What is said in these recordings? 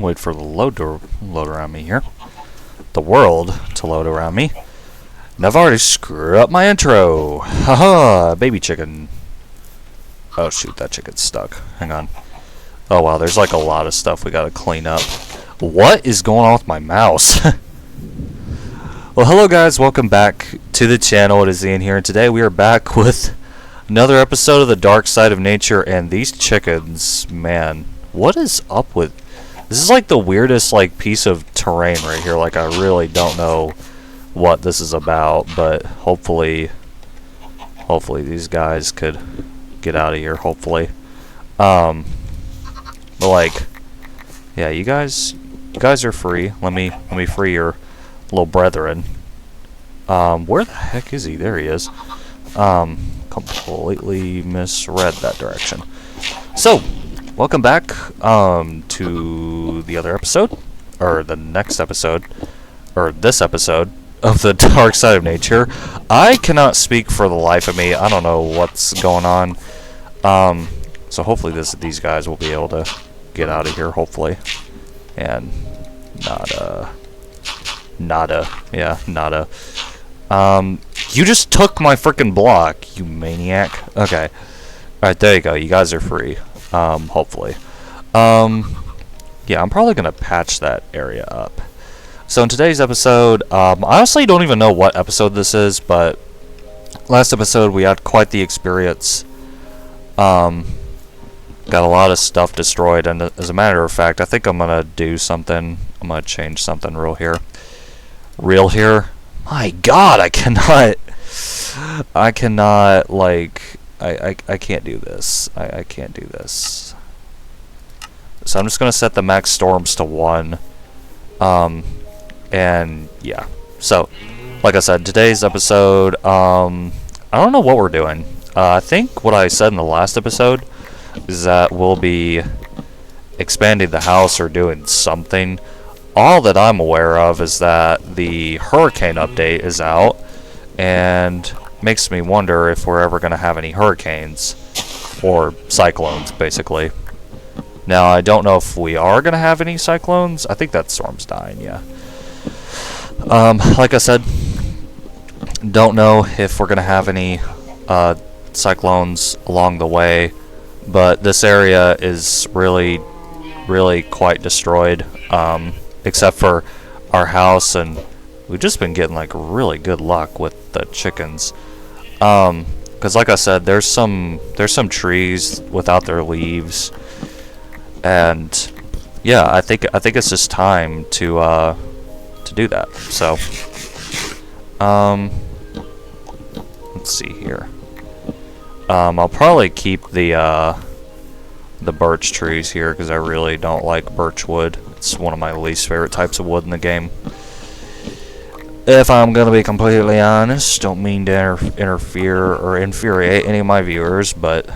Wait for the load to load around me here. The world to load around me. And I've already screwed up my intro. Haha, baby chicken. Oh shoot, that chicken's stuck. Hang on. Oh wow, there's like a lot of stuff we gotta clean up. What is going on with my mouse? Well, hello guys, welcome back to the channel. It is Ian here, and today we are back with another episode of The Dark Side of Nature. And these chickens, man, what is up with... This is like the weirdest like piece of terrain right here. Like, I really don't know what this is about, but hopefully these guys could get out of here, hopefully. But like, yeah, you guys are free. Let me free your little brethren. Where the heck is he? There he is. Completely misread that direction. So, welcome back to the other episode, or the next episode, or this episode of The Dark Side of Nature. I cannot speak for the life of me. I don't know what's going on. So hopefully these guys will be able to get out of here, hopefully. And nada. Yeah, nada. You just took my freaking block, you maniac. Okay. Alright, there you go. You guys are free. Hopefully. Yeah, I'm probably gonna patch that area up. So in today's episode, I honestly don't even know what episode this is, but last episode we had quite the experience. Got a lot of stuff destroyed, and as a matter of fact, I think I'm gonna do something. I'm gonna change something real here. My God, I cannot, like, I can't do this. I can't do this. So I'm just gonna set the max storms to 1. And yeah. So, like I said, today's episode, I don't know what we're doing. I think what I said in the last episode is that we'll be expanding the house or doing something. All that I'm aware of is that the hurricane update is out, and makes me wonder if we're ever going to have any hurricanes or cyclones, basically. Now, I don't know if we are going to have any cyclones. I think that storm's dying, yeah. Like I said, don't know if we're going to have any cyclones along the way, but this area is really quite destroyed, except for our house, and we've just been getting like really good luck with the chickens. Because like I said, there's some trees without their leaves, and yeah, I think it's just time to do that. So let's see here. I'll probably keep the birch trees here because I really don't like birch wood. It's one of my least favorite types of wood in the game. If I'm gonna be completely honest, don't mean to interfere or infuriate any of my viewers, but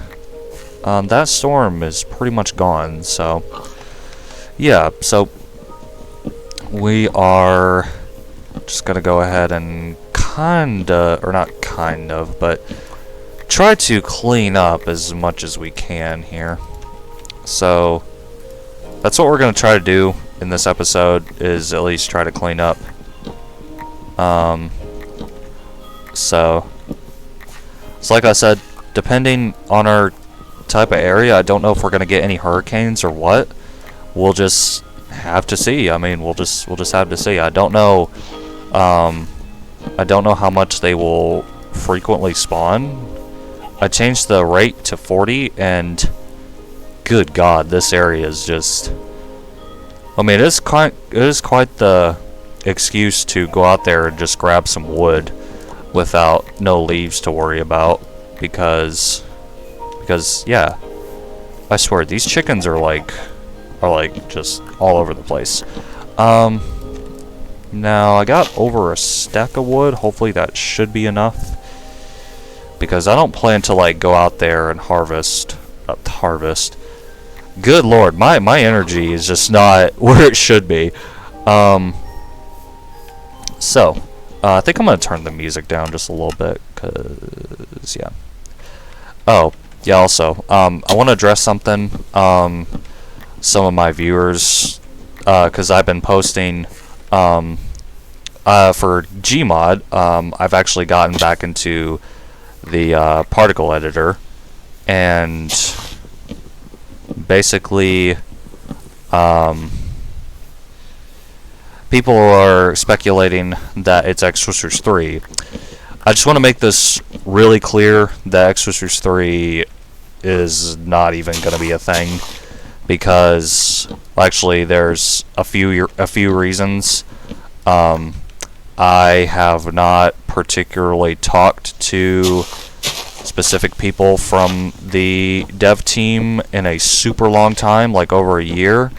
that storm is pretty much gone. So yeah, so we are just gonna go ahead and but try to clean up as much as we can here. So that's what we're going to try to do in this episode, is at least try to clean up. So like I said, depending on our type of area, I don't know if we're going to get any hurricanes or what. We'll just have to see. I mean, we'll just have to see. I don't know how much they will frequently spawn. I changed the rate to 40, and good God, this area is just... I mean, it is quite the excuse to go out there and just grab some wood without no leaves to worry about, because yeah, I swear these chickens are like just all over the place. Now I got over a stack of wood. Hopefully that should be enough, because I don't plan to like go out there and harvest. Good Lord, my energy is just not where it should be. So I think I'm gonna turn the music down just a little bit, cause yeah. Oh yeah. Also, I want to address something. Some of my viewers because I've been posting for Gmod. I've actually gotten back into the particle editor, and basically people are speculating that it's X-Twisters 3. I just want to make this really clear that X-Twisters 3 is not even going to be a thing, because actually there's a few reasons. I have not particularly talked to specific people from the dev team in a super long time, like over a year,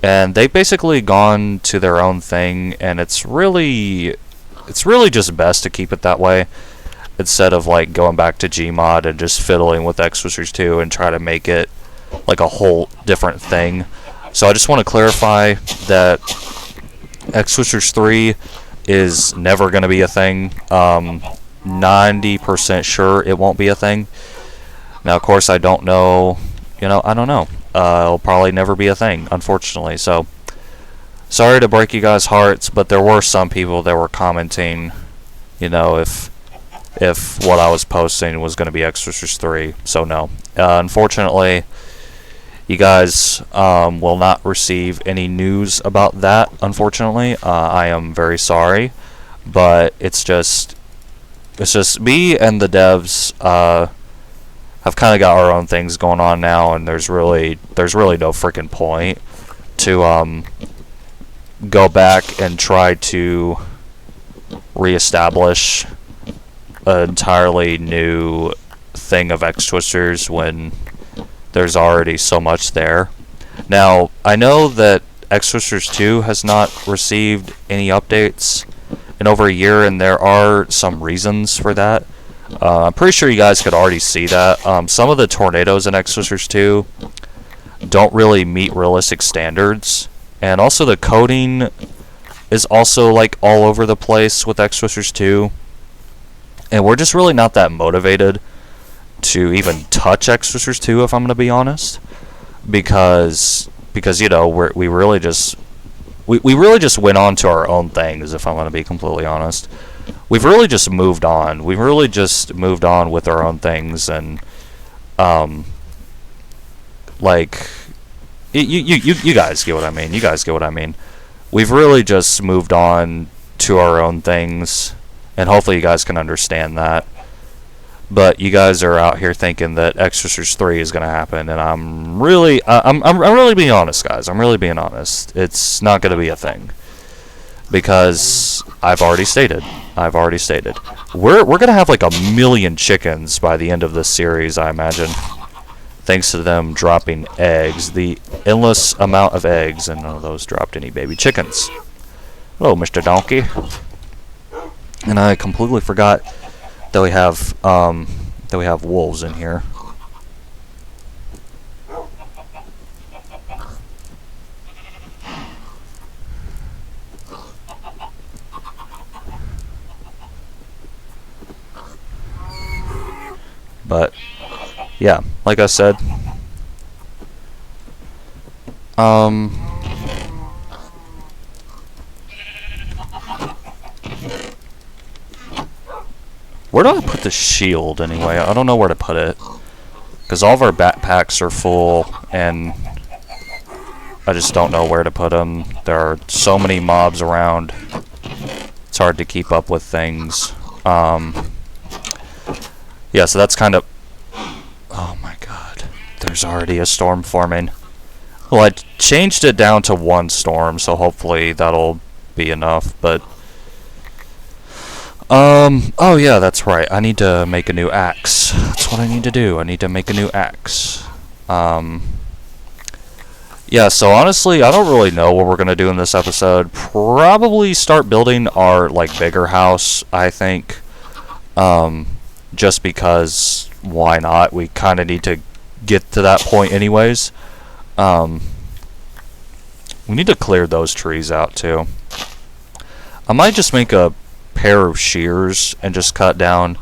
and they've basically gone to their own thing, and it's really just best to keep it that way, instead of like going back to Gmod and just fiddling with X-Twisters 2 and try to make it like a whole different thing. So I just want to clarify that X-Twisters 3 is never going to be a thing. 90% sure it won't be a thing. Now, of course, I don't know. I don't know. It'll probably never be a thing, unfortunately. So, sorry to break you guys' hearts, but there were some people that were commenting, if what I was posting was going to be X-Twisters 3. So, no. Unfortunately, you guys will not receive any news about that, unfortunately. I am very sorry, but it's just me and the devs have kind of got our own things going on now, and there's really no freaking point to go back and try to reestablish an entirely new thing of X-Twisters when there's already so much there. Now, I know that X-Twisters 2 has not received any updates in over a year, and there are some reasons for that. I'm pretty sure you guys could already see that. Some of the tornadoes in X-Twisters 2 don't really meet realistic standards, and also the coding is also like all over the place with X-Twisters 2, and we're just really not that motivated to even touch X-Twisters 2, if I'm going to be honest, because we really just went on to our own things, if I'm going to be completely honest. We've really just moved on. We've really just moved on with our own things, and like you guys get what I mean. You guys get what I mean. We've really just moved on to our own things, and hopefully you guys can understand that. But you guys are out here thinking that X-Twisters 3 is going to happen, and I'm really being honest, guys. I'm really being honest. It's not going to be a thing, because I've already stated. We're going to have like 1 million chickens by the end of this series, I imagine, thanks to them dropping eggs, the endless amount of eggs, and none of those dropped any baby chickens. Hello, Mr. Donkey. And I completely forgot that we have wolves in here. But yeah, like I said, where do I put the shield anyway? I don't know where to put it, because all of our backpacks are full, and I just don't know where to put them. There are so many mobs around, it's hard to keep up with things. Yeah, so that's kind of... Oh my god, there's already a storm forming. Well, I changed it down to 1 storm, so hopefully that'll be enough, but... oh yeah, that's right. I need to make a new axe. That's what I need to do. I need to make a new axe. Yeah, so honestly, I don't really know what we're gonna do in this episode. Probably start building our, like, bigger house, I think. Just because, why not? We kind of need to get to that point anyways. We need to clear those trees out, too. I might just make a pair of shears and just cut down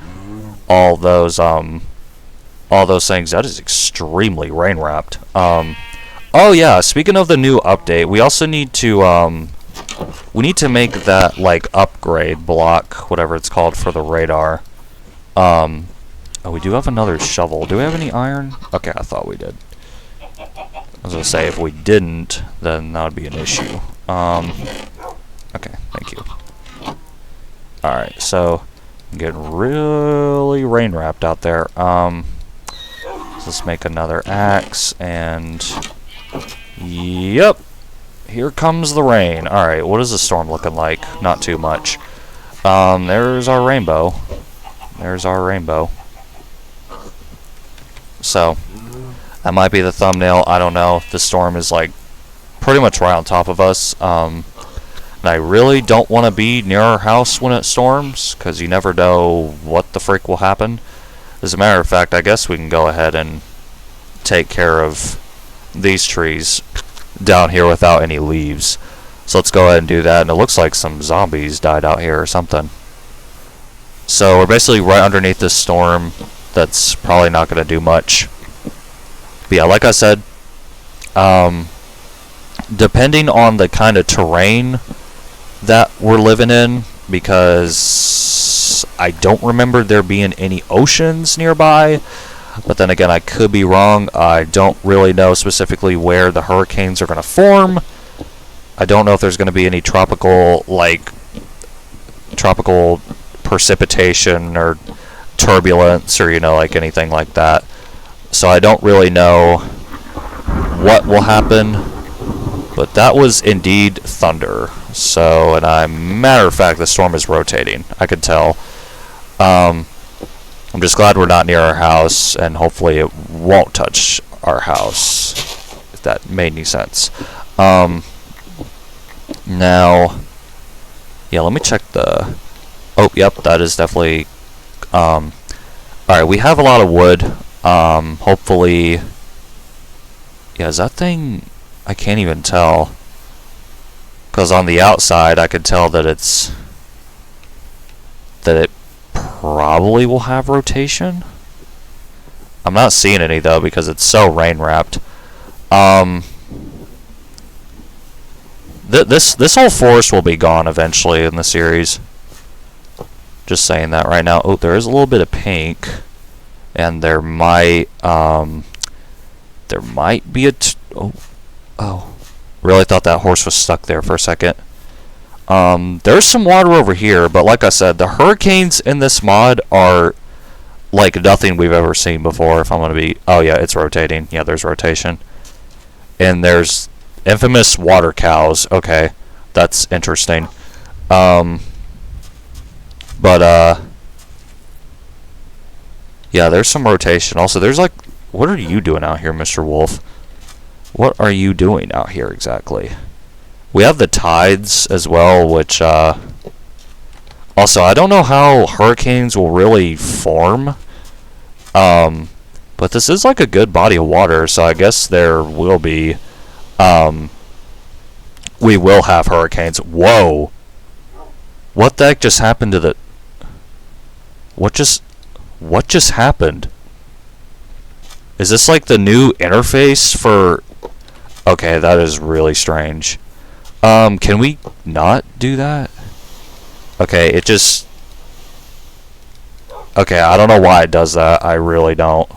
all those things. That is extremely rain wrapped. Oh yeah, speaking of the new update, we also need to we need to make that like upgrade block, whatever it's called, for the radar. Oh, we do have another shovel. Do we have any iron? Okay, I thought we did. I was gonna say if we didn't, then that would be an issue. Okay, thank you. All right, so I'm getting really rain wrapped out there. Let's make another axe and. Yep. Here comes the rain. Alright, what is the storm looking like? Not too much. There's our rainbow. There's our rainbow. So, that might be the thumbnail. I don't know. The storm is like pretty much right on top of us. And I really don't want to be near our house when it storms, because you never know what the frick will happen. As a matter of fact, I guess we can go ahead and take care of these trees down here without any leaves. So let's go ahead and do that. And it looks like some zombies died out here or something. So we're basically right underneath this storm that's probably not going to do much. But yeah, like I said, depending on the kind of terrain that we're living in, because I don't remember there being any oceans nearby. But then again, I could be wrong. I don't really know specifically where the hurricanes are going to form. I don't know if there's going to be any tropical precipitation or turbulence or, like anything like that. So I don't really know what will happen. But that was indeed thunder. So, and matter of fact, the storm is rotating. I could tell. I'm just glad we're not near our house, and hopefully it won't touch our house, if that made any sense. Now, yeah, let me check the... Oh, yep, that is definitely... Alright, we have a lot of wood. Hopefully... Yeah, is that thing... I can't even tell. Because on the outside, I could tell that it's... that it probably will have rotation. I'm not seeing any though because it's so rain wrapped. This whole forest will be gone eventually in the series. Just saying that right now. Oh, there is a little bit of pink, and there might be a oh, really thought that horse was stuck there for a second. There's some water over here, but like I said, the hurricanes in this mod are like nothing we've ever seen before, if I'm going to be... Oh, yeah, it's rotating. Yeah, there's rotation. And there's infamous water cows. Okay, that's interesting. Yeah, there's some rotation. Also, there's like... What are you doing out here, Mr. Wolf? What are you doing out here exactly? We have the tides as well, which, also, I don't know how hurricanes will really form, but this is like a good body of water, so I guess there will be, we will have hurricanes. Whoa! What the heck just happened to the... What just happened? Is this like the new interface for... Okay, that is really strange. Can we not do that? Okay, it just... Okay, I don't know why it does that. I really don't.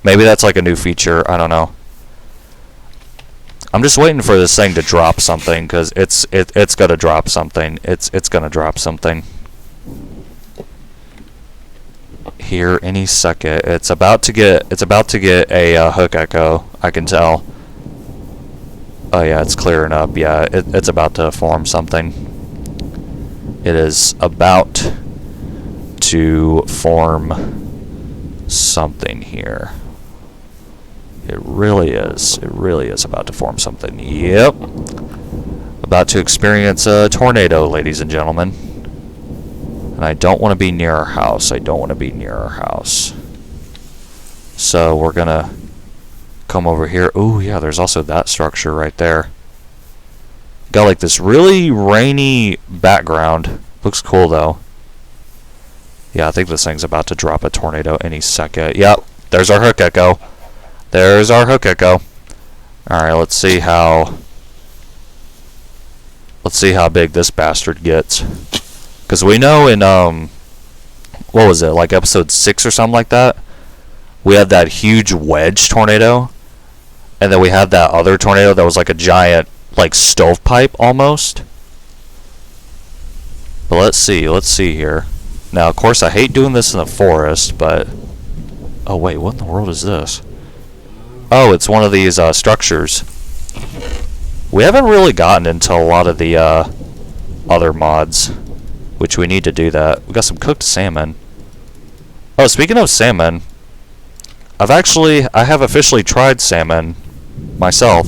Maybe that's like a new feature. I don't know. I'm just waiting for this thing to drop something, because it's gonna drop something. It's gonna drop something. Here any second. It's about to get a hook echo. I can tell. Oh yeah, it's clearing up. Yeah, it's about to form something. It is about to form something here. It really is. It really is about to form something. Yep. About to experience a tornado, ladies and gentlemen. And I don't want to be near our house. I don't want to be near our house. So we're gonna come over here. Oh yeah, there's also that structure right there. Got like this really rainy background. Looks cool though. Yeah, I think this thing's about to drop a tornado any second. Yep, there's our hook echo. There's our hook echo. Alright, let's see how big this bastard gets. Because we know in, what was it, like episode 6 or something like that? We had that huge wedge tornado. And then we had that other tornado that was like a giant, like, stovepipe almost. But let's see here. Now, of course, I hate doing this in the forest, but... Oh, wait, what in the world is this? Oh, it's one of these, structures. We haven't really gotten into a lot of the, other mods, which we need to do that. We got some cooked salmon. Oh, speaking of salmon, I have officially tried salmon myself,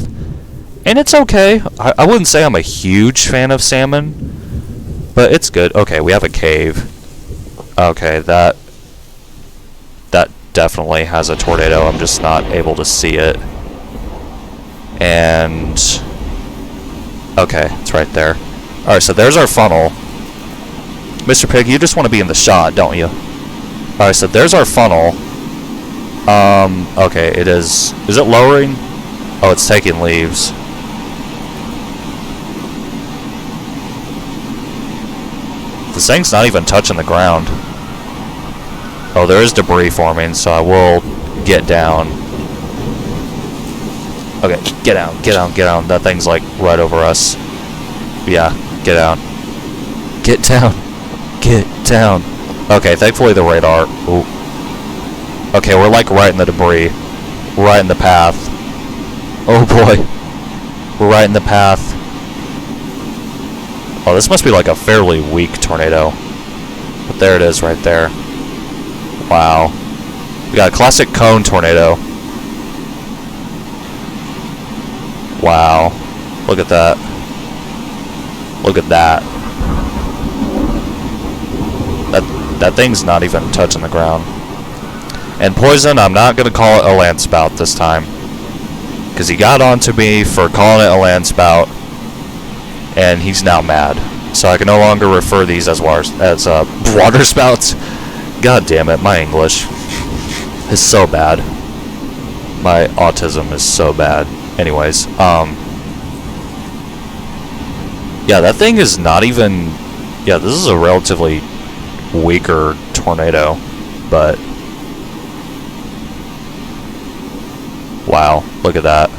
and it's okay. I wouldn't say I'm a huge fan of salmon, but it's good. Okay, we have a cave. Okay, that definitely has a tornado. I'm just not able to see it. And okay, it's right there. Alright, so there's our funnel. Mr. Pig, you just want to be in the shot, don't you? Alright, so there's our funnel. Okay, it is... Is it lowering? Oh, it's taking leaves. This thing's not even touching the ground. Oh, there is debris forming, so I will get down. Okay, get down, get down, get down. That thing's like right over us. Yeah, get down. Get down. Get down. Okay, thankfully the radar... Ooh. Okay, we're like right in the debris. Right in the path. Oh boy. We're right in the path. Oh, this must be like a fairly weak tornado. But there it is right there. Wow. We got a classic cone tornado. Wow. Look at that. Look at that. That thing's not even touching the ground. And Poison, I'm not going to call it a land spout this time. Because he got on to me for calling it a land spout. And he's now mad. So I can no longer refer these as water spouts. God damn it, my English is so bad. My autism is so bad. Anyways, yeah, that thing is not even... Yeah, this is a relatively weaker tornado, but... Wow, look at that.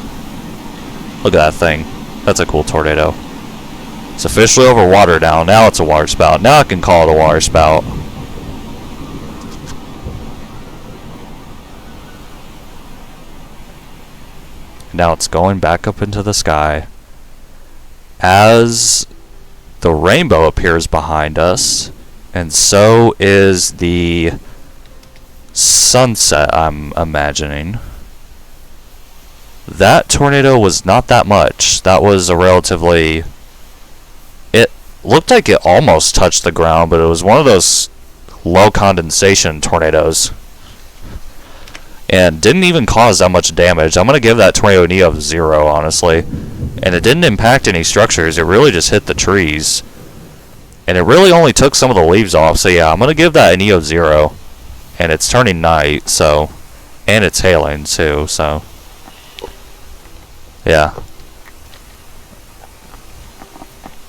Look at that thing. That's a cool tornado. It's officially over water now. Now it's a water spout. Now I can call it a water spout. Now it's going back up into the sky. As the rainbow appears behind us, and so is the sunset, I'm imagining. That tornado was not that much. That was a relatively... It looked like it almost touched the ground, but it was one of those low condensation tornadoes. And didn't even cause that much damage. I'm going to give that tornado an E of 0, honestly. And it didn't impact any structures. It really just hit the trees. And it really only took some of the leaves off. So yeah, I'm going to give that an E of 0. And it's turning night, so... And it's hailing, too, so... Yeah.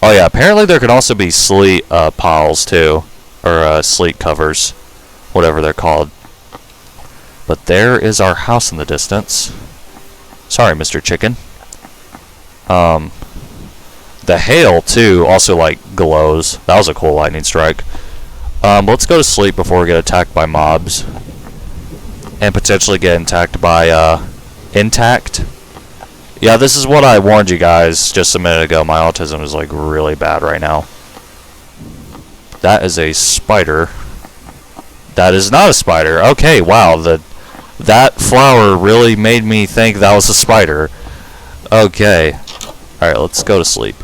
Oh yeah, apparently there can also be sleet piles, too. Or sleet covers. Whatever they're called. But there is our house in the distance. Sorry, Mr. Chicken. The hail, too, also, like, glows. That was a cool lightning strike. Let's go to sleep before we get attacked by mobs. And potentially get attacked by, intact. Yeah, this is what I warned you guys just a minute ago. My autism is, like, really bad right now. That is a spider. That is not a spider. Okay, wow, that flower really made me think that was a spider. Okay. Alright, let's go to sleep.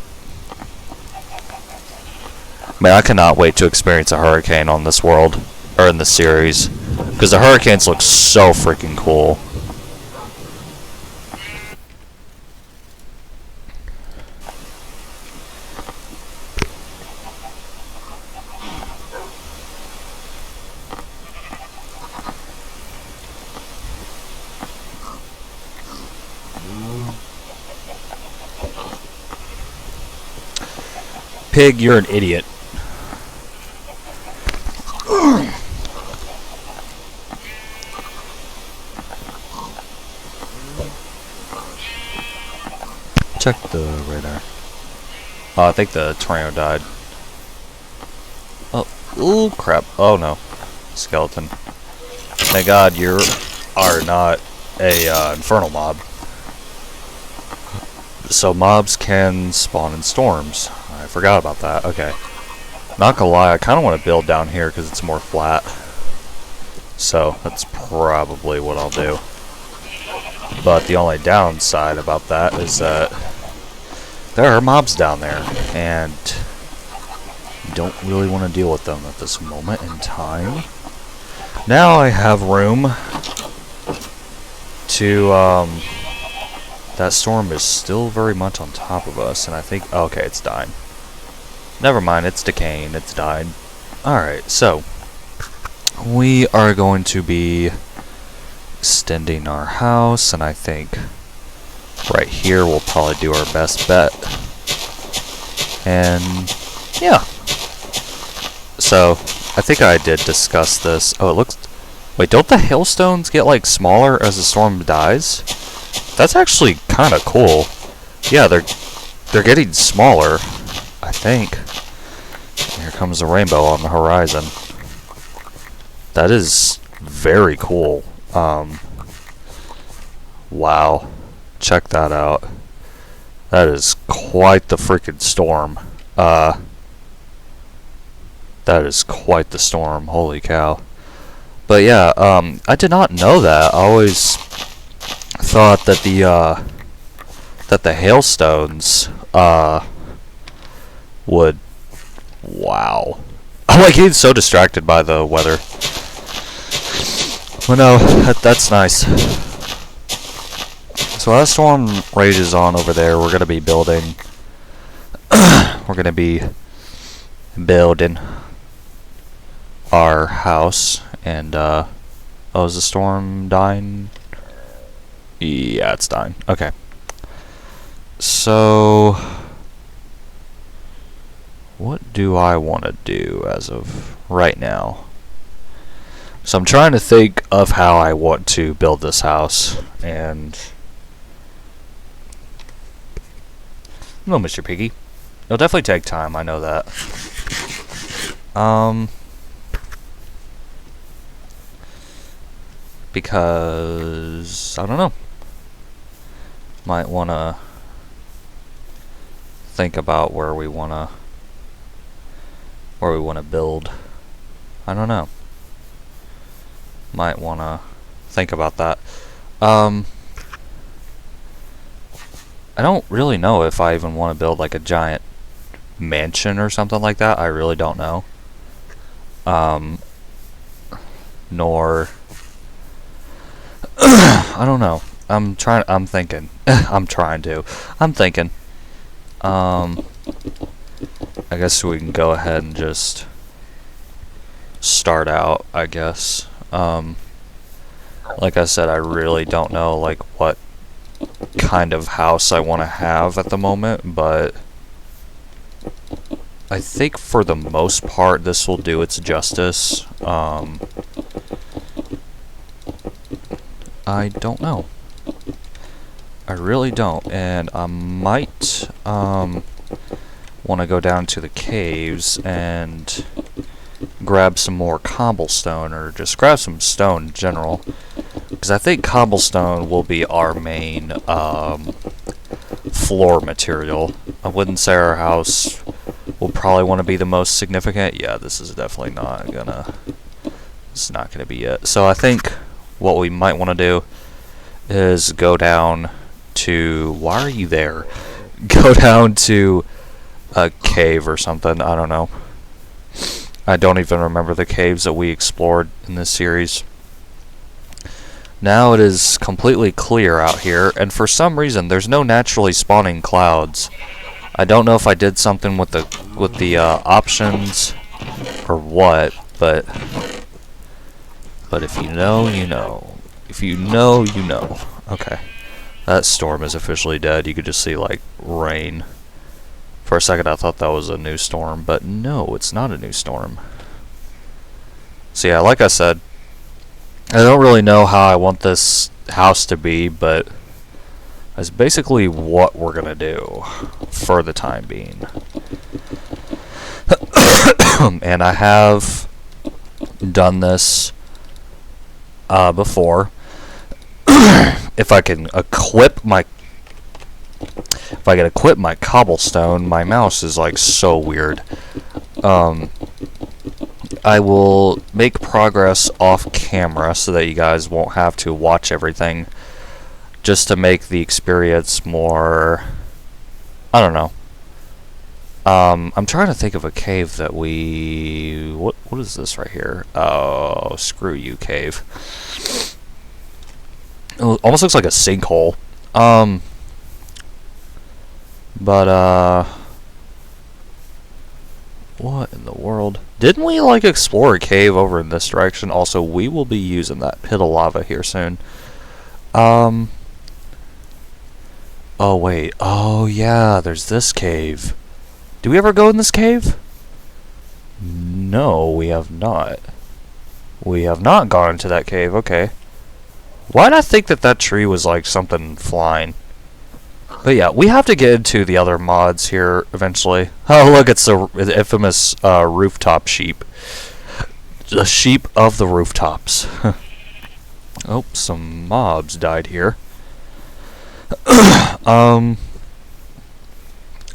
Man, I cannot wait to experience a hurricane on this world. Or in this series. Because the hurricanes look so freaking cool. Pig, you're an idiot. Check the radar. Oh, I think the tornado died. Oh, ooh, crap. Oh no. Skeleton. Thank God you are not a infernal mob. So mobs can spawn in storms. I forgot about that. Okay. Not gonna lie, I kind of want to build down here because it's more flat. So that's probably what I'll do. But the only downside about that is that there are mobs down there, and don't really want to deal with them at this moment in time. Now I have room to, that storm is still very much on top of us, and I think, okay, it's dying. Never mind, it's decaying, it's died. Alright, so, we are going to be extending our house, and I think right here we'll probably do our best bet. And yeah. So I think I did discuss this. Oh, it looks, wait, don't the hailstones get like smaller as the storm dies? That's actually kind of cool. Yeah, they're getting smaller, I think. Here comes the rainbow on the horizon. That is very cool. Wow. Check that out. That is quite the freaking storm. That is quite the storm. Holy cow. But yeah, I did not know that. I always thought that the hailstones would, wow. I'm like getting so distracted by the weather. But no, that's nice. So as storm rages on over there, we're gonna be building. We're gonna be building our house, and oh, is the storm dying? Yeah, it's dying. Okay. So, what do I want to do as of right now? So I'm trying to think of how I want to build this house, and no, Mr. Piggy. It'll definitely take time, I know that. Because I don't know. Might wanna think about where we wanna build. I don't know. Might wanna think about that. I don't really know if I even want to build like a giant mansion or something like that. I really don't know. Nor I don't know. I'm thinking. I'm thinking. I guess we can go ahead and just start out, I guess. Like I said, I really don't know like what kind of house I want to have at the moment, but I think for the most part this will do its justice. I don't know. I really don't, and I might want to go down to the caves and grab some more cobblestone, or just grab some stone in general, because I think cobblestone will be our main floor material. I wouldn't say our house will probably want to be the most significant. Yeah, this is definitely not gonna, it's not gonna be it. So I think what we might want to do is go down to, why are you there? Go down to a cave or something, I don't know. I don't even remember the caves that we explored in this series. Now it is completely clear out here, and for some reason there's no naturally spawning clouds. I don't know if I did something with the options or what, but if you know, you know. If you know, you know. Okay. That storm is officially dead. You could just see like rain For a second I thought that was a new storm, but no, it's not a new storm. So yeah, like I said, I don't really know how I want this house to be, but that's basically what we're gonna do for the time being. And I have done this before. If I can equip my cobblestone, my mouse is like so weird. I will make progress off camera so that you guys won't have to watch everything, just to make the experience more, I don't know. I'm trying to think of a cave that what is this right here? Oh, screw you, cave. It almost looks like a sinkhole. But what in the world? Didn't we like explore a cave over in this direction? Also, we will be using that pit of lava here soon. Oh wait. Oh yeah, there's this cave. Did we ever go in this cave? No, we have not. We have not gone into that cave. Okay. Why'd I think that tree was like something flying? But yeah, we have to get into the other mods here eventually. Oh look, it's the infamous rooftop sheep. The sheep of the rooftops. Oh, some mobs died here.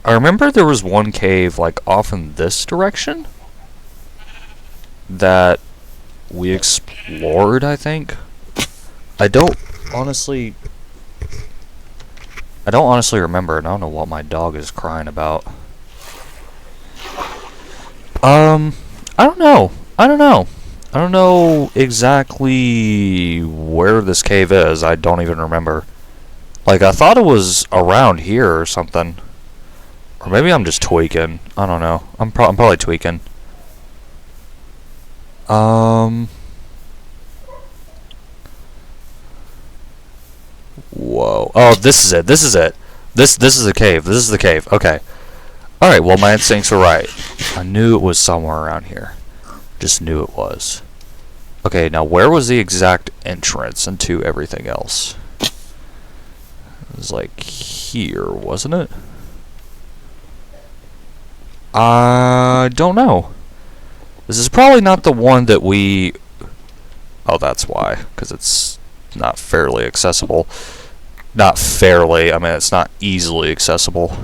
I remember there was one cave like off in this direction that we explored, I think. I don't honestly remember, and I don't know what my dog is crying about. I don't know. I don't know exactly where this cave is. I don't even remember. Like, I thought it was around here or something. Or maybe I'm just tweaking. I don't know. I'm probably tweaking. Whoa. Oh, this is it. This is it. This is the cave. This is the cave. Okay. Alright, well, my instincts were right. I knew it was somewhere around here. Just knew it was. Okay, now where was the exact entrance into everything else? It was like here, wasn't it? I don't know. This is probably not the one that we... Oh, that's why. Because it's not fairly accessible. Not fairly, I mean, it's not easily accessible.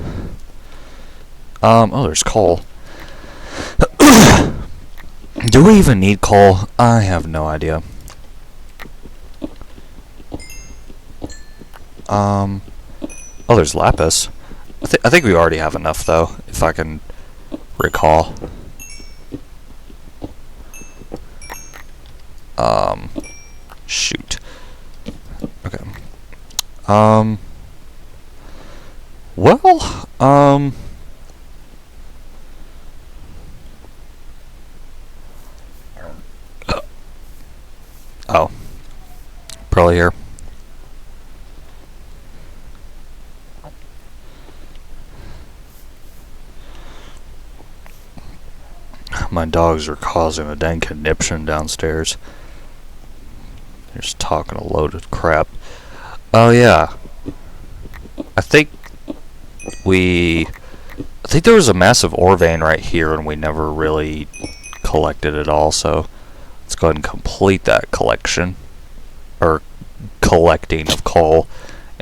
Oh, there's coal. Do we even need coal? I have no idea. Oh, there's lapis. I think we already have enough, though, if I can recall. Shoot. Okay. Well, oh. Probably here. My dogs are causing a dang conniption downstairs. They're just talking a load of crap. Oh yeah. I think there was a massive ore vein right here and we never really collected it all, so let's go ahead and complete that collection. Or collecting of coal,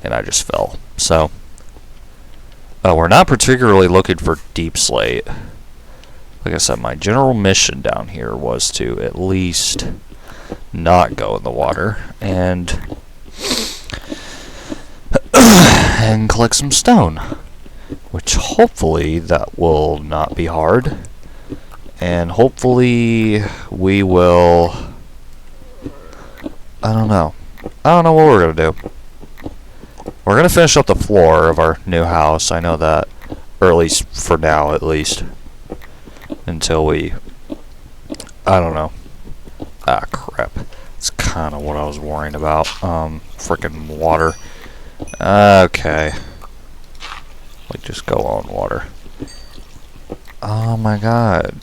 and I just fell. So we're not particularly looking for deep slate. Like I said, my general mission down here was to at least not go in the water and and collect some stone, which hopefully that will not be hard, and hopefully we will, I don't know what we're gonna do. We're gonna finish up the floor of our new house, I know that, or at least for now, at least, until we, I don't know. Ah, crap. That's kind of what I was worrying about. Frickin' water. Okay. Like, just go on water. Oh my god.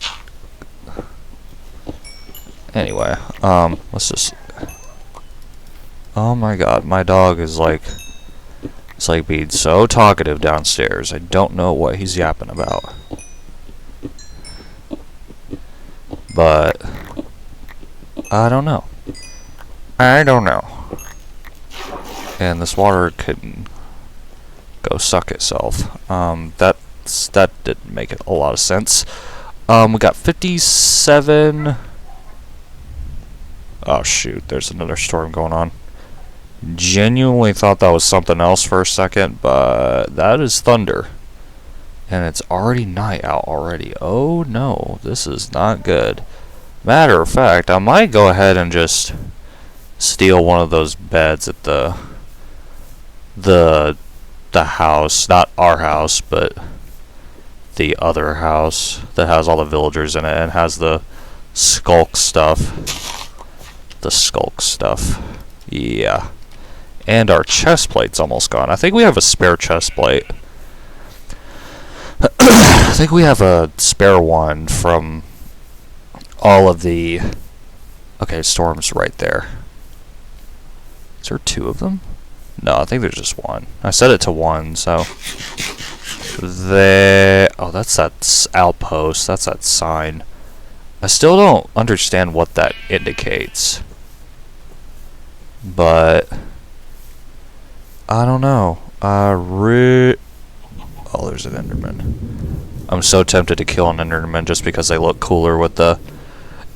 Anyway, let's just... Oh my god, my dog is like... It's like being so talkative downstairs. I don't know what he's yapping about. But... I don't know. I don't know. And this water couldn't go suck itself. That didn't make it a lot of sense. We got 57... Oh shoot, there's another storm going on. Genuinely thought that was something else for a second, but that is thunder. And it's already night out already. Oh no, this is not good. Matter of fact, I might go ahead and just steal one of those beds at the house. Not our house, but the other house that has all the villagers in it and has the skulk stuff. The skulk stuff. Yeah. And our chest plate's almost gone. I think we have a spare chest plate. I think we have a spare one from all of the... Okay, storm's right there. Is there two of them? No, I think there's just one. I set it to one, so... There... Oh, that's that outpost. That's that sign. I still don't understand what that indicates. But... I don't know. Oh, there's an Enderman. I'm so tempted to kill an Enderman just because they look cooler with the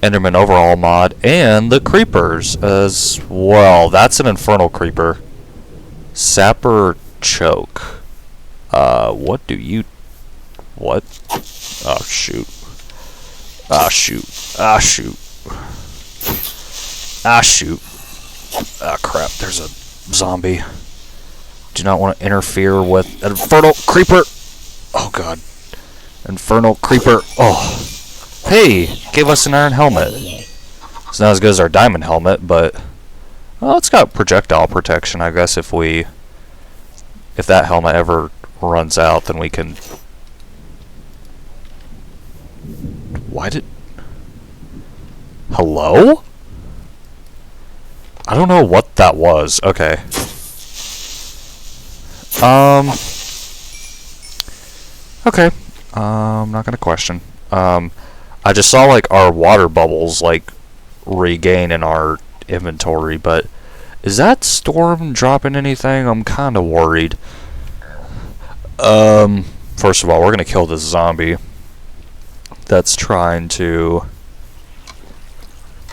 Enderman overall mod and the creepers as well. That's an infernal creeper. Sapper choke. What do you... What? Oh, shoot. Ah, shoot. Ah, shoot. Ah, shoot. Ah, crap. There's a zombie. Do not want to interfere with an infernal creeper. Oh, God. Infernal creeper. Oh. Hey, gave us an iron helmet. It's not as good as our diamond helmet, but... Well, it's got projectile protection, I guess, if that helmet ever runs out, then we can... Why did... Hello? I don't know what that was. Okay. Okay. I'm not gonna question. I just saw, like, our water bubbles, like, regain in our inventory, but... Is that storm dropping anything? I'm kinda worried. First of all, we're gonna kill this zombie that's trying to...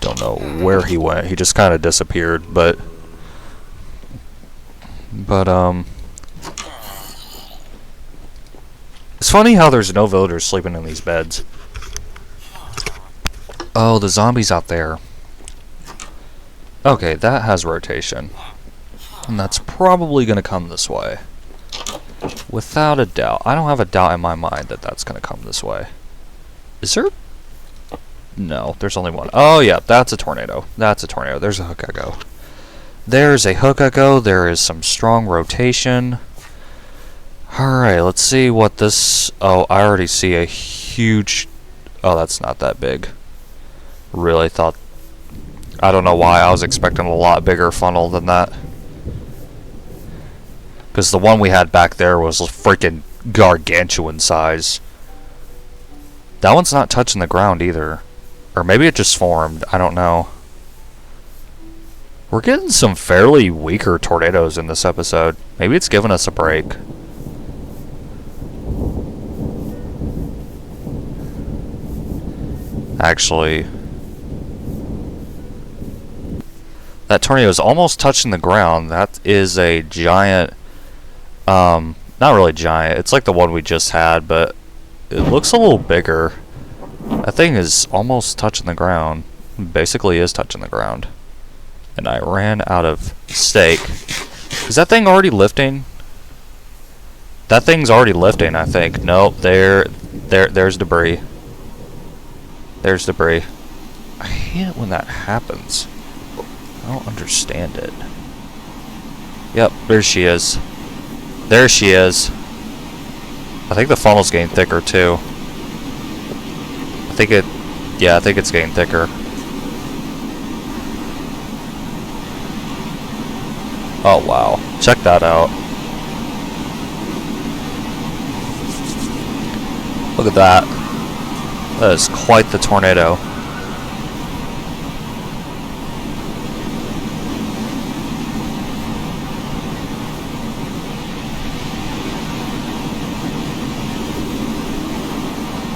Don't know where he went. He just kinda disappeared, but... It's funny how there's no villagers sleeping in these beds. Oh, the zombie's out there. Okay, that has rotation. And that's probably going to come this way. Without a doubt. I don't have a doubt in my mind that that's going to come this way. Is there? No, there's only one. Oh, yeah, that's a tornado. That's a tornado. There's a hook echo. There's a hook echo. There is some strong rotation. Alright, let's see what this... Oh, I already see a huge... Oh, that's not that big. Really thought... I don't know why. I was expecting a lot bigger funnel than that. Because the one we had back there was freaking gargantuan size. That one's not touching the ground either. Or maybe it just formed. I don't know. We're getting some fairly weaker tornadoes in this episode. Maybe it's giving us a break. Actually, that tornado is almost touching the ground. That is a giant, not really giant, it's like the one we just had, but it looks a little bigger. That thing is almost touching the ground. Basically is touching the ground. And I ran out of steak. Is that thing already lifting? That thing's already lifting, I think. Nope, there's debris. There's debris. I hate it when that happens. I don't understand it. Yep, there she is. There she is. I think the funnel's getting thicker too. think it... Yeah, I think it's getting thicker. Oh, wow. Check that out. Look at that. That is quite the tornado.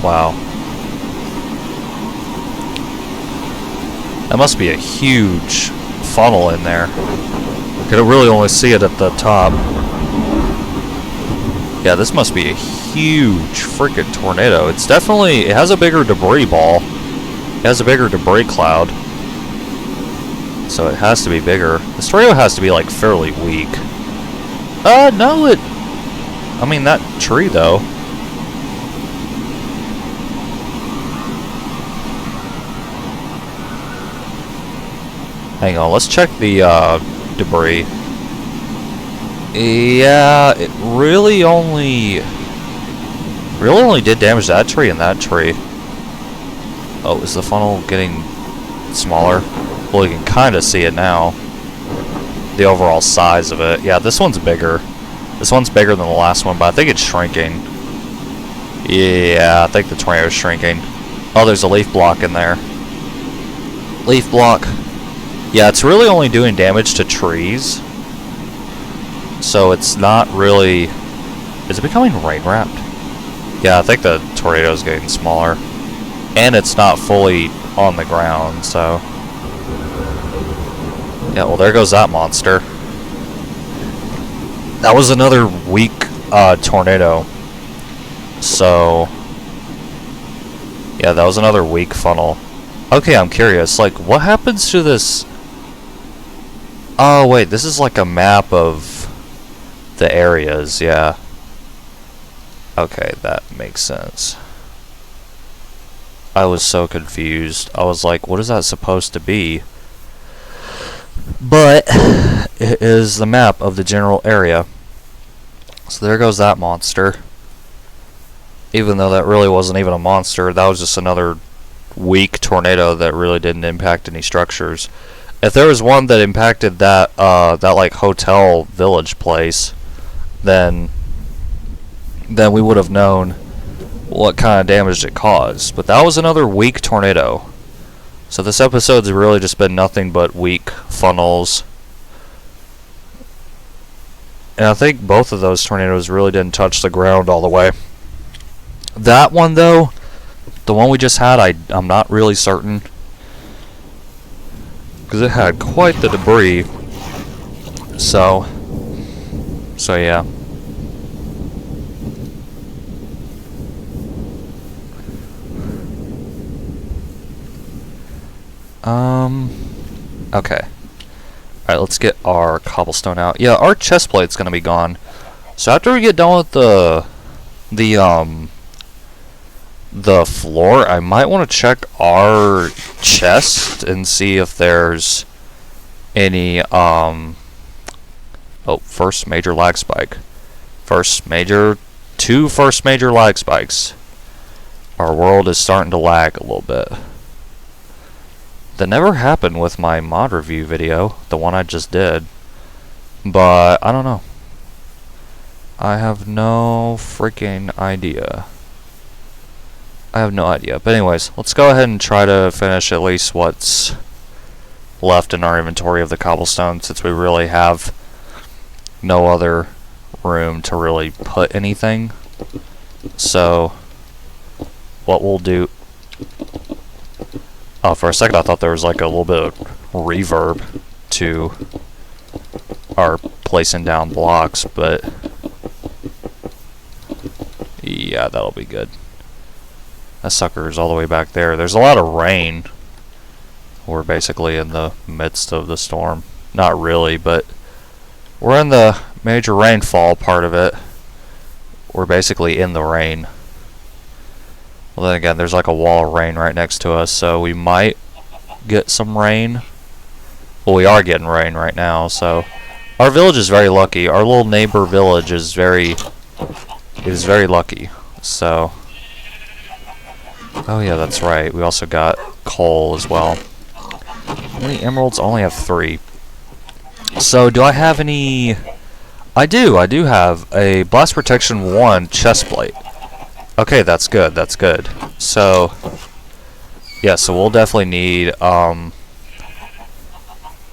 Wow. That must be a huge funnel in there. You could really only see it at the top. Yeah, this must be a huge freaking tornado. It's definitely... It has a bigger debris ball. It has a bigger debris cloud. So it has to be bigger. This tornado has to be, like, fairly weak. No, it... I mean, that tree, though. Hang on, let's check the, debris. Yeah, it really only did damage to that tree and that tree. Oh, is the funnel getting smaller? Well, you can kind of see it now. The overall size of it. Yeah, this one's bigger. This one's bigger than the last one, but I think it's shrinking. Yeah, I think the tornado's shrinking. Oh, there's a leaf block in there. Leaf block. Yeah, it's really only doing damage to trees. So it's not really... Is it becoming rain-wrapped? Yeah, I think the tornado's getting smaller. And it's not fully on the ground, so... Yeah, well, there goes that monster. That was another weak tornado. So... Yeah, that was another weak funnel. Okay, I'm curious. Like, what happens to this... Oh, wait, this is like a map of the areas, yeah. Okay, that makes sense. I was so confused. I was like, what is that supposed to be? But it is the map of the general area. So there goes that monster. Even though that really wasn't even a monster, that was just another weak tornado that really didn't impact any structures. If there was one that impacted that that like hotel village place, then we would have known what kind of damage it caused. But that was another weak tornado. So this episode's really just been nothing but weak funnels. And I think both of those tornadoes really didn't touch the ground all the way. That one though, the one we just had, I'm not really certain. Because it had quite the debris. So yeah. Okay. Alright, let's get our cobblestone out. Yeah, our chest plate's gonna be gone. So after we get done with the floor, I might want to check our chest and see if there's any, oh, first major lag spike. Two first major lag spikes. Our world is starting to lag a little bit. That never happened with my mod review video, the one I just did. But, I don't know. I have no freaking idea. I have no idea. But anyways, let's go ahead and try to finish at least what's left in our inventory of the cobblestone, since we really have no other room to really put anything. So, what we'll do... Oh, for a second I thought there was like a little bit of reverb to our placing down blocks, but yeah, that'll be good. That sucker is all the way back there. There's a lot of rain. We're basically in the midst of the storm. Not really, but we're in the major rainfall part of it. We're basically in the rain. Well, then again, there's like a wall of rain right next to us, so we might get some rain. Well, we are getting rain right now, so our village is very lucky. Our little neighbor village is very lucky. So Oh yeah, that's right. We also got coal as well. How many emeralds? I only have 3. So, do I have any... I do have a Blast Protection 1 chestplate. Okay, that's good, that's good. So, yeah, so we'll definitely need,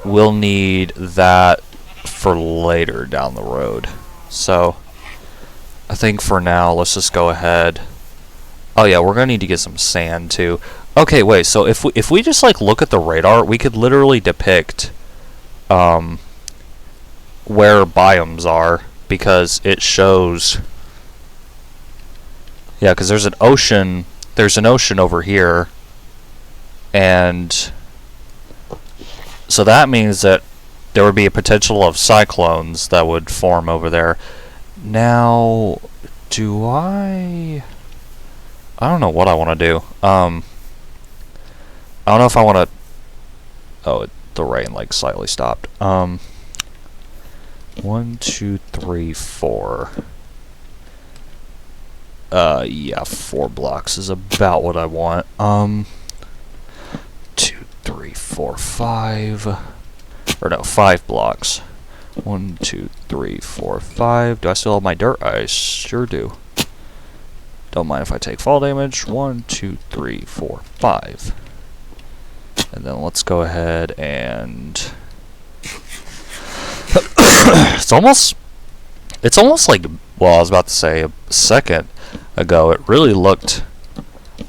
we'll need that for later down the road. So, I think for now, let's just go ahead. Oh yeah, we're gonna need to get some sand too. Okay, wait, so if we just like look at the radar, we could literally depict, where biomes are, because it shows... Yeah, because there's an ocean over here, and so that means that there would be a potential of cyclones that would form over there. Now, I don't know what I want to do. I don't know if I want to... Oh, the rain like slightly stopped. 1, 2, 3, 4. Yeah, 4 blocks is about what I want. 2, 3, 4, 5. Or no, 5 blocks. 1, 2, 3, 4, 5. Do I still have my dirt? I sure do. Don't mind if I take fall damage. 1, 2, 3, 4, 5. And then let's go ahead and... It's almost like, well, I was about to say a second ago, it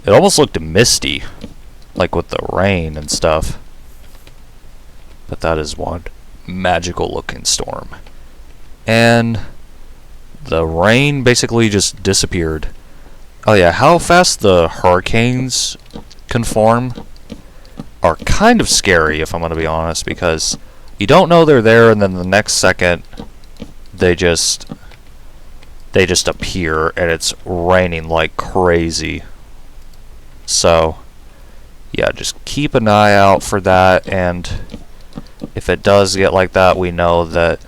almost looked misty, like with the rain and stuff. But that is one magical looking storm. And the rain basically just disappeared. Oh yeah, how fast the hurricanes can form are kind of scary, if I'm going to be honest, because you don't know they're there, and then the next second they just appear, and it's raining like crazy. So yeah, just keep an eye out for that, and if it does get like that, we know that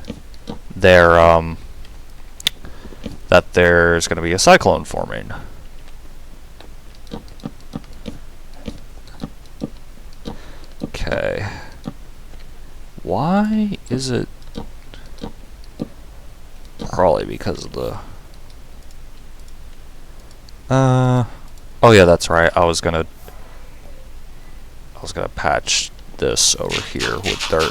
there's going to be a cyclone forming. Okay. Why is it... Probably because of the... Oh yeah, that's right. I was gonna patch this over here with dirt.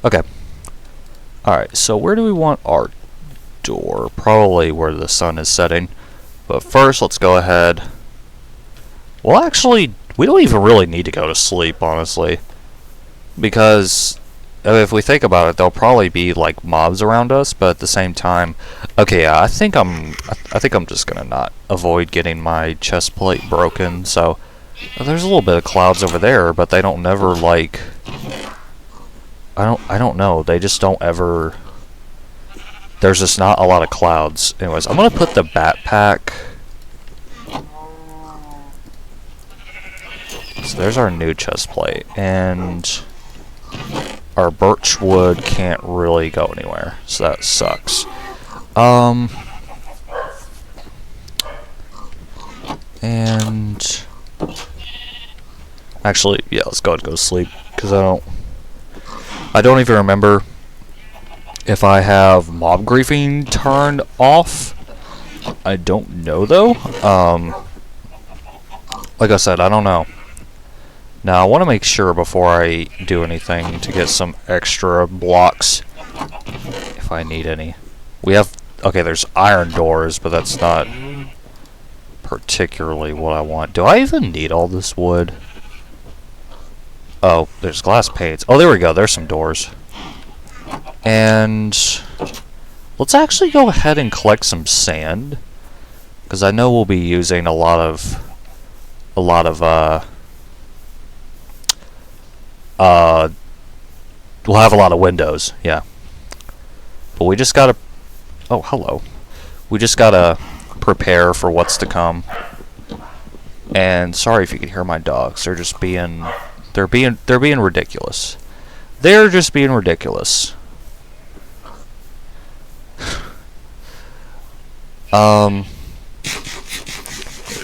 Okay. Alright, so where do we want our door? Probably where the sun is setting. But first, let's go ahead. Well, actually, we don't even really need to go to sleep, honestly. Because if we think about it, there'll probably be like mobs around us, but at the same time... Okay, yeah, I think I'm just gonna not avoid getting my chest plate broken, so... There's a little bit of clouds over there, but they don't never like... I don't know. They just don't ever... There's just not a lot of clouds. Anyways, I'm gonna put the backpack... So there's our new chest plate, and our birch wood can't really go anywhere, so that sucks. And... Actually, yeah, let's go ahead and go to sleep, because I don't even remember if I have mob griefing turned off. I don't know, though. Like I said, I don't know. Now, I want to make sure before I do anything to get some extra blocks, if I need any. We have... Okay, there's iron doors, but that's not particularly what I want. Do I even need all this wood? Oh, there's glass panes. Oh, there we go. There's some doors. And let's actually go ahead and collect some sand, because I know we'll be using a lot of we'll have a lot of windows, yeah. But we just gotta Oh, hello. We just gotta prepare for what's to come. And sorry if you can hear my dogs. They're just being they're being ridiculous. They're just being ridiculous.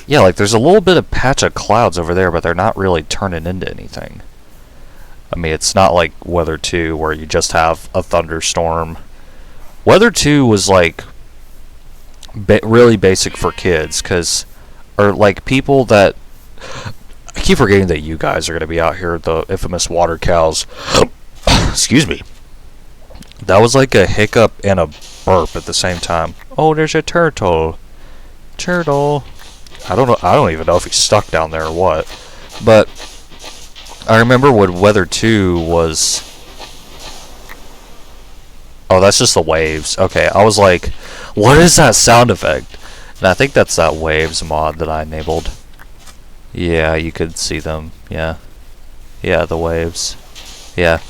Yeah, like there's a little bit of patch of clouds over there, but they're not really turning into anything. I mean, it's not like Weather 2 where you just have a thunderstorm. Weather 2 was like really basic for kids, or like people that, I keep forgetting that you guys are going to be out here, the infamous water cows. Excuse me. That was like a hiccup and a burp at the same time. Oh, there's a turtle. Turtle. I don't even know if he's stuck down there or what. But I remember when Weather 2 was... Oh, that's just the waves. Okay, I was like, what is that sound effect? And I think that's that waves mod that I enabled. Yeah, you could see them. Yeah. Yeah, the waves. Yeah.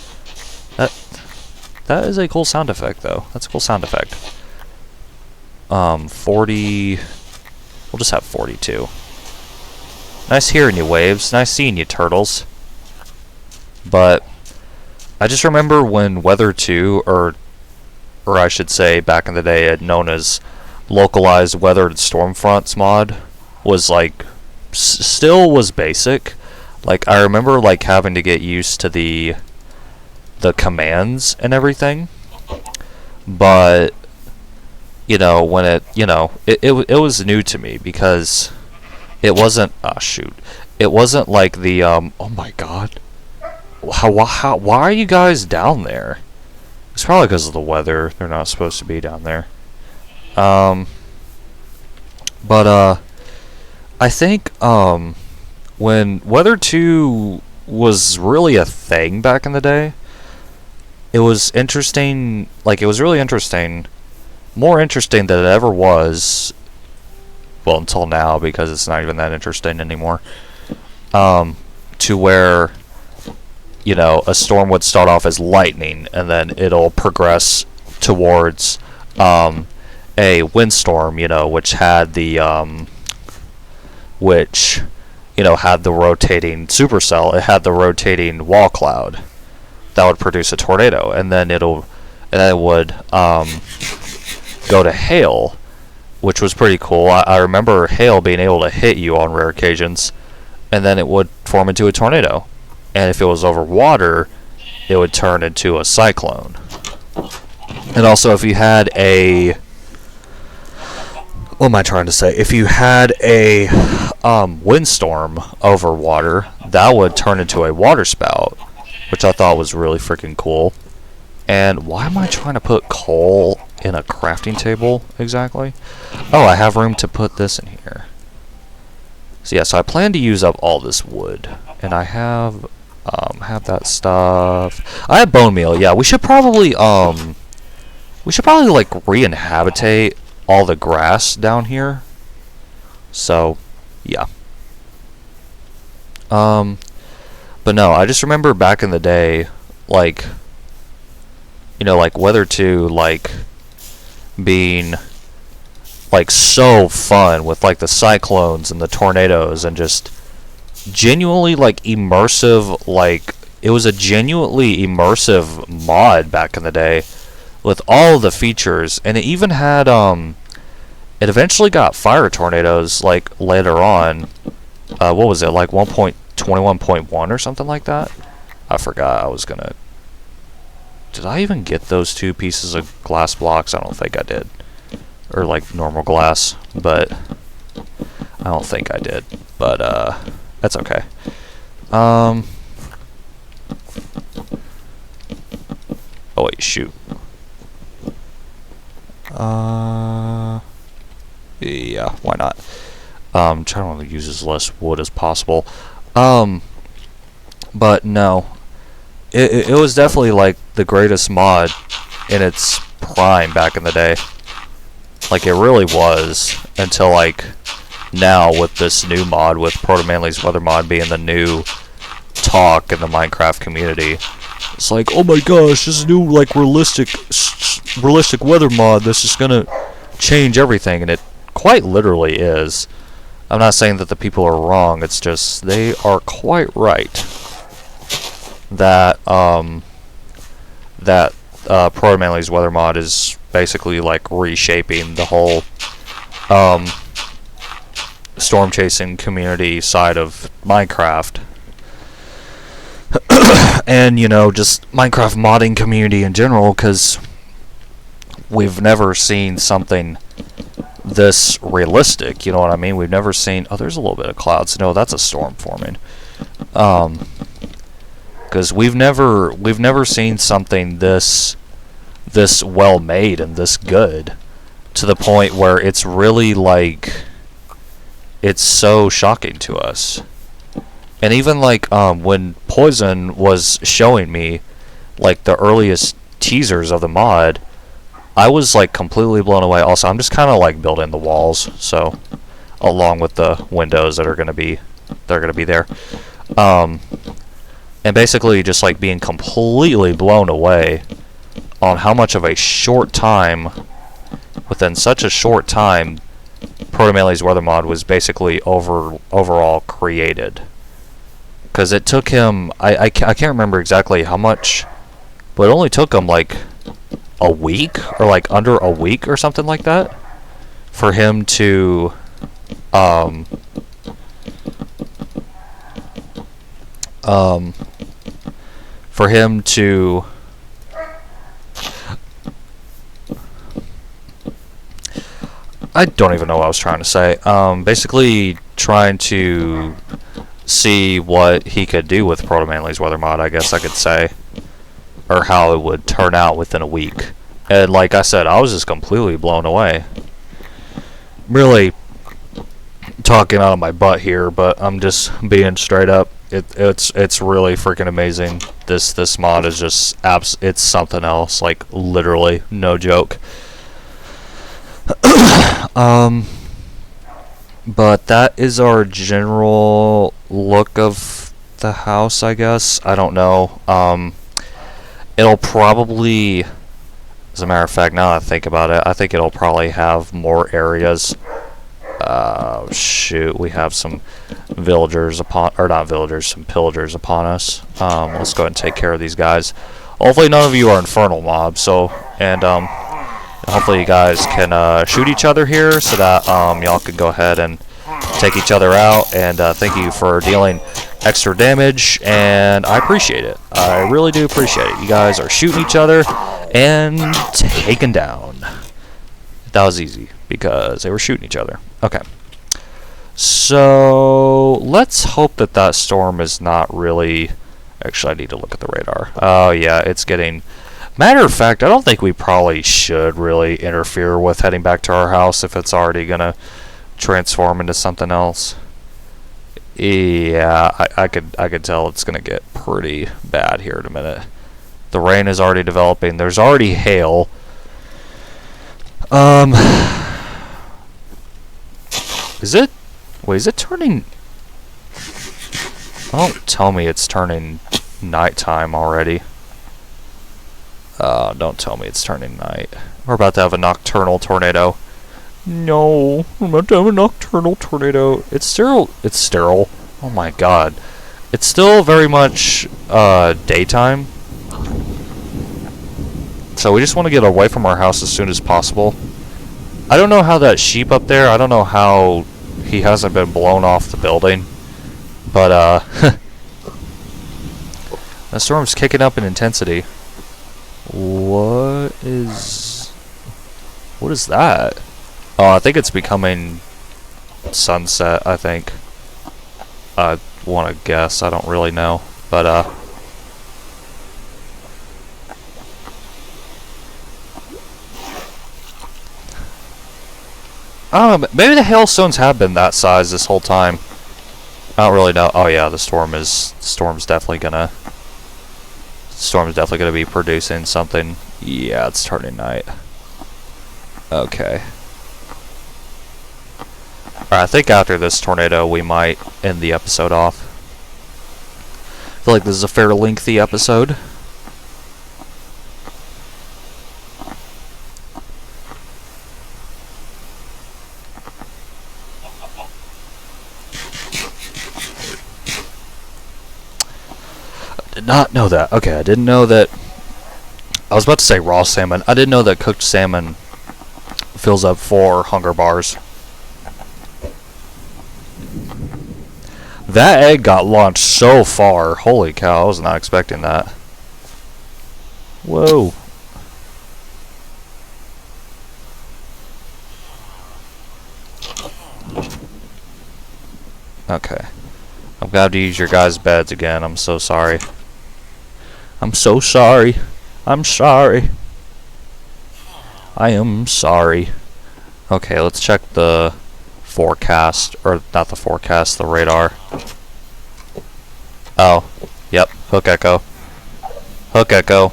That is a cool sound effect, though. That's a cool sound effect. 40... We'll just have 42. Nice hearing you, waves. Nice seeing you, turtles. But I just remember when Weather 2, or I should say back in the day, known as localized weather and storm fronts mod, was like still was basic. Like I remember like having to get used to the commands and everything. But you know, when it was new to me because it wasn't, it wasn't like the oh my god, why are you guys down there? It's probably because of the weather. They're not supposed to be down there. But I think when Weather 2 was really a thing back in the day, it was interesting. Like it was really interesting. More interesting than it ever was, well, until now, because it's not even that interesting anymore, to where, you know, a storm would start off as lightning, and then it'll progress towards a windstorm, you know, which had the, had the rotating supercell. It had the rotating wall cloud that would produce a tornado, and then it would, go to hail, which was pretty cool. I remember hail being able to hit you on rare occasions, and then it would form into a tornado. And if it was over water, it would turn into a cyclone. And also, if you had a... What am I trying to say? If you had a windstorm over water, that would turn into a water spout, which I thought was really freaking cool. And why am I trying to put coal in a crafting table exactly? Oh, I have room to put this in here. So yeah, so I plan to use up all this wood, and I have that stuff. I have bone meal. Yeah, we should probably like re-inhabitate all the grass down here. So yeah. But no, I just remember back in the day, like, you know, like Weather 2, like being like so fun with like the cyclones and the tornadoes and just genuinely like immersive. Like it was a genuinely immersive mod back in the day with all of the features, and it even had it eventually got fire tornadoes like later on. What was it, like 1.21.1 or something like that? I forgot. I was gonna... Did I even get those 2 pieces of glass blocks? I don't think I did. Or like normal glass, but I don't think I did. But that's okay. Oh wait, shoot. Yeah, why not? Trying to use as less wood as possible. But no. It was definitely like the greatest mod in its prime back in the day. Like it really was, until like now with this new mod, with Proto Manly's Weather mod being the new talk in the Minecraft community. It's like, oh my gosh, this new like realistic realistic weather mod that's just gonna change everything, and it quite literally is. I'm not saying that the people are wrong, it's just they are quite right that Proto Manly's weather mod is basically like reshaping the whole storm chasing community side of Minecraft. And, you know, just Minecraft modding community in general, because we've never seen something this realistic, you know what I mean? We've never seen... Oh, there's a little bit of clouds. No, that's a storm forming. Because we've never seen something this well made and this good, to the point where it's really like... It's so shocking to us. And even like when Poison was showing me like the earliest teasers of the mod, I was like completely blown away. Also, I'm just kind of like building the walls, so along with the windows that are gonna be there, and basically just like being completely blown away on how much of a short time, within such a short time, Proto Manly's weather mod was basically overall created. Because it took him, I can't remember exactly how much, but it only took him like a week, or like under a week or something like that, for him to I don't even know what I was trying to say. Basically trying to see what he could do with Proto Manly's weather mod, I guess I could say, or how it would turn out within a week. And like I said, I was just completely blown away. Really talking out of my butt here, but I'm just being straight up. It's really freaking amazing. This mod is just it's something else, like literally, no joke. But that is our general look of the house, I guess. I don't know. It'll probably, as a matter of fact, now that I think about it, I think it'll probably have more areas. Shoot, we have some villagers upon, or not villagers, some pillagers upon us. Let's go ahead and take care of these guys. Hopefully none of you are infernal mobs, so, and, hopefully you guys can shoot each other here, so that y'all can go ahead and take each other out. And thank you for dealing extra damage, and I appreciate it. I really do appreciate it. You guys are shooting each other and taken down. That was easy because they were shooting each other. Okay. So let's hope that that storm is not really... Actually, I need to look at the radar. Oh yeah, it's getting... Matter of fact, I don't think we probably should really interfere with heading back to our house if it's already gonna transform into something else. Yeah, I could tell it's gonna get pretty bad here in a minute. The rain is already developing. There's already hail. Is it? Wait, is it turning? Don't tell me it's turning nighttime already. Don't tell me it's turning night. We're about to have a nocturnal tornado. No, we're about to have a nocturnal tornado. It's sterile. It's sterile. Oh my god. It's still very much daytime. So we just want to get away from our house as soon as possible. I don't know how that sheep up there, I don't know how he hasn't been blown off the building. But the storm's kicking up in intensity. What is that? Oh, I think it's becoming sunset, I think. I want to guess, I don't really know. But maybe the hailstones have been that size this whole time. I don't really know. Oh yeah, the storm's definitely gonna be producing something. Yeah, it's turning night. Okay. Alright, I think after this tornado we might end the episode off. I feel like this is a fairly lengthy episode. not know that. Okay, I didn't know that. I was about to say raw salmon. I didn't know that cooked salmon fills up 4 hunger bars. That egg got launched so far. Holy cow, I was not expecting that. Whoa. Okay. I'm gonna have to use your guys' beds again. I'm so sorry. I'm so sorry. I'm sorry. I am sorry. Okay, let's check the forecast. Or not the forecast, the radar. Oh. Yep. Hook echo. Hook echo.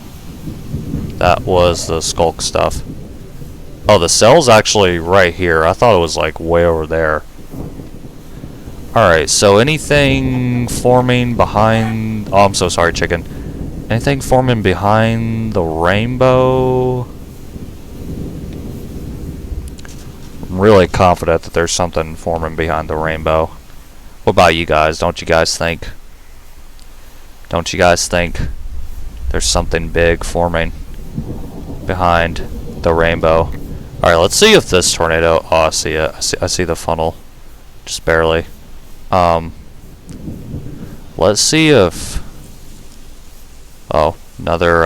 That was the skulk stuff. Oh, the cell's actually right here. I thought it was like way over there. Alright, so anything forming behind... Oh, I'm so sorry, chicken. Anything forming behind the rainbow? I'm really confident that there's something forming behind the rainbow. What about you guys? Don't you guys think? Don't you guys think there's something big forming behind the rainbow? Alright, let's see if this tornado... Oh, I see it. I see the funnel. Just barely. Let's see if... Oh, another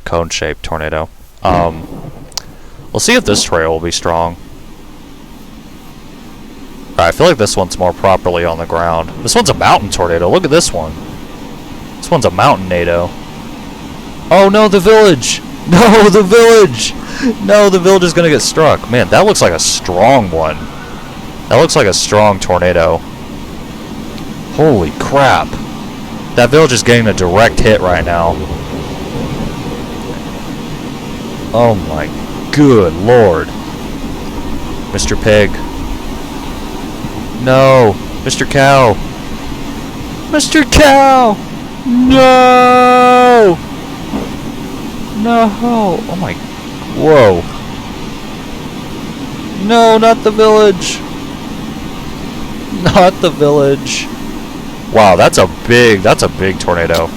cone-shaped tornado. We'll see if this trail will be strong. Alright, I feel like this one's more properly on the ground. This one's a mountain tornado. Look at this one. This one's a mountain nado. Oh no, the village! No, the village! No, the village is gonna get struck. Man, that looks like a strong one. That looks like a strong tornado. Holy crap. That village is getting a direct hit right now. Oh my good lord. Mr. Pig. No. Mr. Cow. Mr. Cow! No! No! Oh my... Whoa. No, not the village. Not the village. Wow, that's a big tornado. I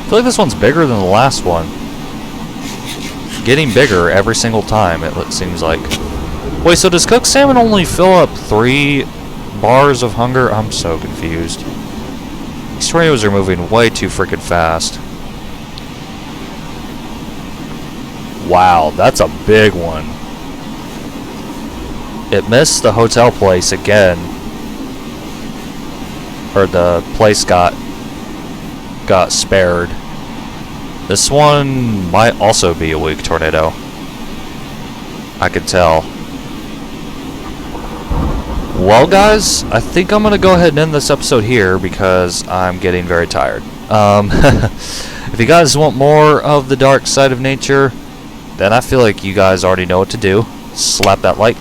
feel like this one's bigger than the last one. Getting bigger every single time, it seems like. Wait, so does cooked salmon only fill up 3 bars of hunger? I'm so confused. These tornadoes are moving way too freaking fast. Wow, that's a big one. It missed the hotel place again. Or the place got spared. This one might also be a weak tornado. I can tell. Well guys, I think I'm gonna go ahead and end this episode here because I'm getting very tired. If you guys want more of the dark side of nature, then I feel like you guys already know what to do. Slap that like.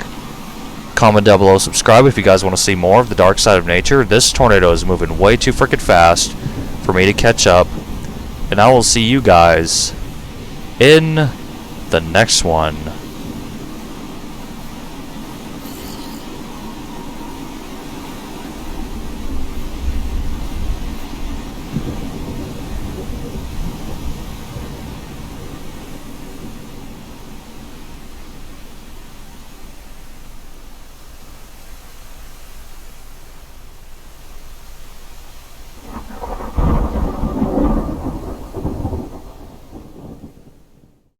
Comment down below, subscribe if you guys want to see more of the dark side of nature. This tornado is moving way too freaking fast for me to catch up. And I will see you guys in the next one.